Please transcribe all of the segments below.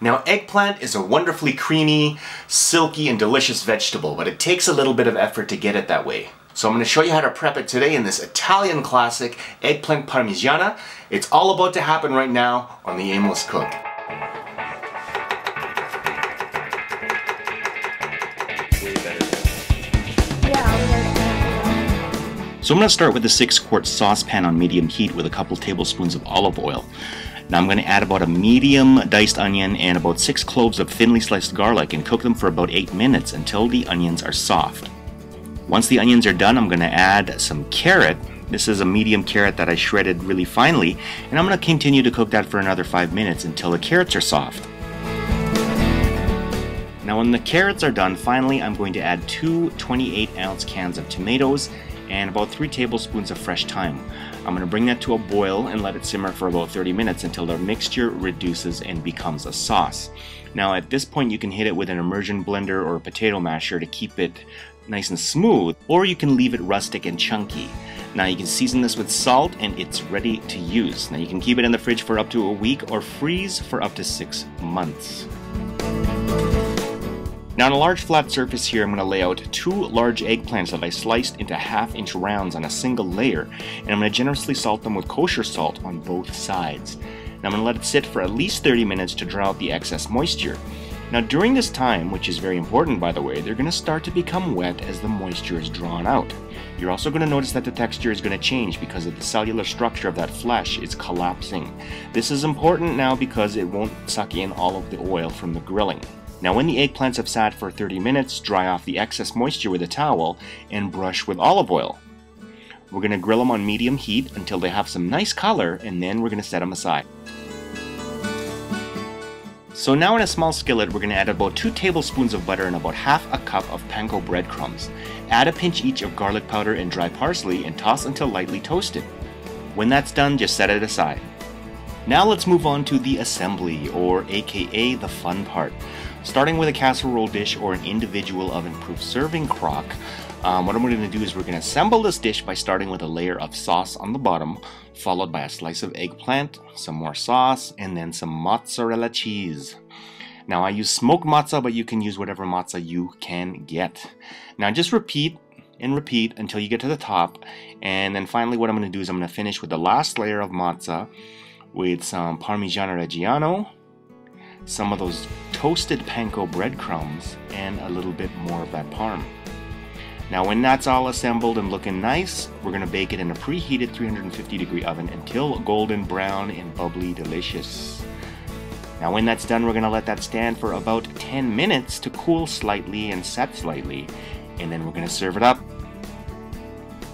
Now, eggplant is a wonderfully creamy, silky, and delicious vegetable, but it takes a little bit of effort to get it that way. So I'm going to show you how to prep it today in this Italian classic, Eggplant Parmigiana. It's all about to happen right now on The Aimless Cook. So I'm going to start with a 6-quart saucepan on medium heat with a couple tablespoons of olive oil. Now I'm going to add about a medium diced onion and about 6 cloves of thinly sliced garlic and cook them for about 8 minutes until the onions are soft. Once the onions are done, I'm going to add some carrot. This is a medium carrot that I shredded really finely, and I'm going to continue to cook that for another 5 minutes until the carrots are soft. Now when the carrots are done, finally I'm going to add 2 28-ounce cans of tomatoes and about 3 tablespoons of fresh thyme. I'm going to bring that to a boil and let it simmer for about 30 minutes until the mixture reduces and becomes a sauce. Now at this point you can hit it with an immersion blender or a potato masher to keep it nice and smooth, or you can leave it rustic and chunky. Now you can season this with salt and it's ready to use. Now you can keep it in the fridge for up to a week or freeze for up to 6 months. Now on a large flat surface here, I'm going to lay out 2 large eggplants that I sliced into half-inch rounds on a single layer, and I'm going to generously salt them with kosher salt on both sides. Now I'm going to let it sit for at least 30 minutes to draw out the excess moisture. Now during this time, which is very important by the way, they're going to start to become wet as the moisture is drawn out. You're also going to notice that the texture is going to change because of the cellular structure of that flesh is collapsing. This is important now because it won't suck in all of the oil from the grilling. Now when the eggplants have sat for 30 minutes, dry off the excess moisture with a towel and brush with olive oil. We're going to grill them on medium heat until they have some nice color, and then we're going to set them aside. So now in a small skillet, we're going to add about 2 tablespoons of butter and about half a cup of panko breadcrumbs. Add a pinch each of garlic powder and dry parsley and toss until lightly toasted. When that's done, just set it aside. Now let's move on to the assembly, or aka the fun part. Starting with a casserole dish or an individual oven-proof serving crock, what I'm going to do is we're going to assemble this dish by starting with a layer of sauce on the bottom, followed by a slice of eggplant, some more sauce, and then some mozzarella cheese. Now I use smoked mozza, but you can use whatever mozza you can get. Now just repeat and repeat until you get to the top, and then finally what I'm going to do is I'm going to finish with the last layer of mozza with some Parmigiano Reggiano, some of those toasted panko breadcrumbs, and a little bit more of that parm. Now when that's all assembled and looking nice, we're going to bake it in a preheated 350-degree oven until golden brown and bubbly delicious. Now when that's done, we're going to let that stand for about 10 minutes to cool slightly and set slightly, and then we're going to serve it up.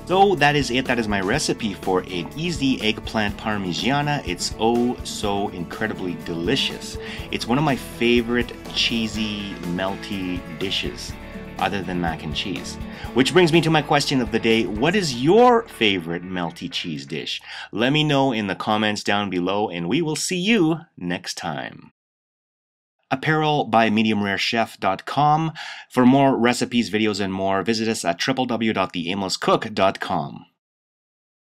So that is it. That is my recipe for an easy eggplant parmigiana. It's oh so incredibly delicious. It's one of my favorite cheesy, melty dishes, other than mac and cheese. Which brings me to my question of the day. What is your favorite melty cheese dish? Let me know in the comments down below, and we will see you next time. Apparel by mediumrarechef.com. For more recipes, videos, and more, visit us at www.theaimlesscook.com.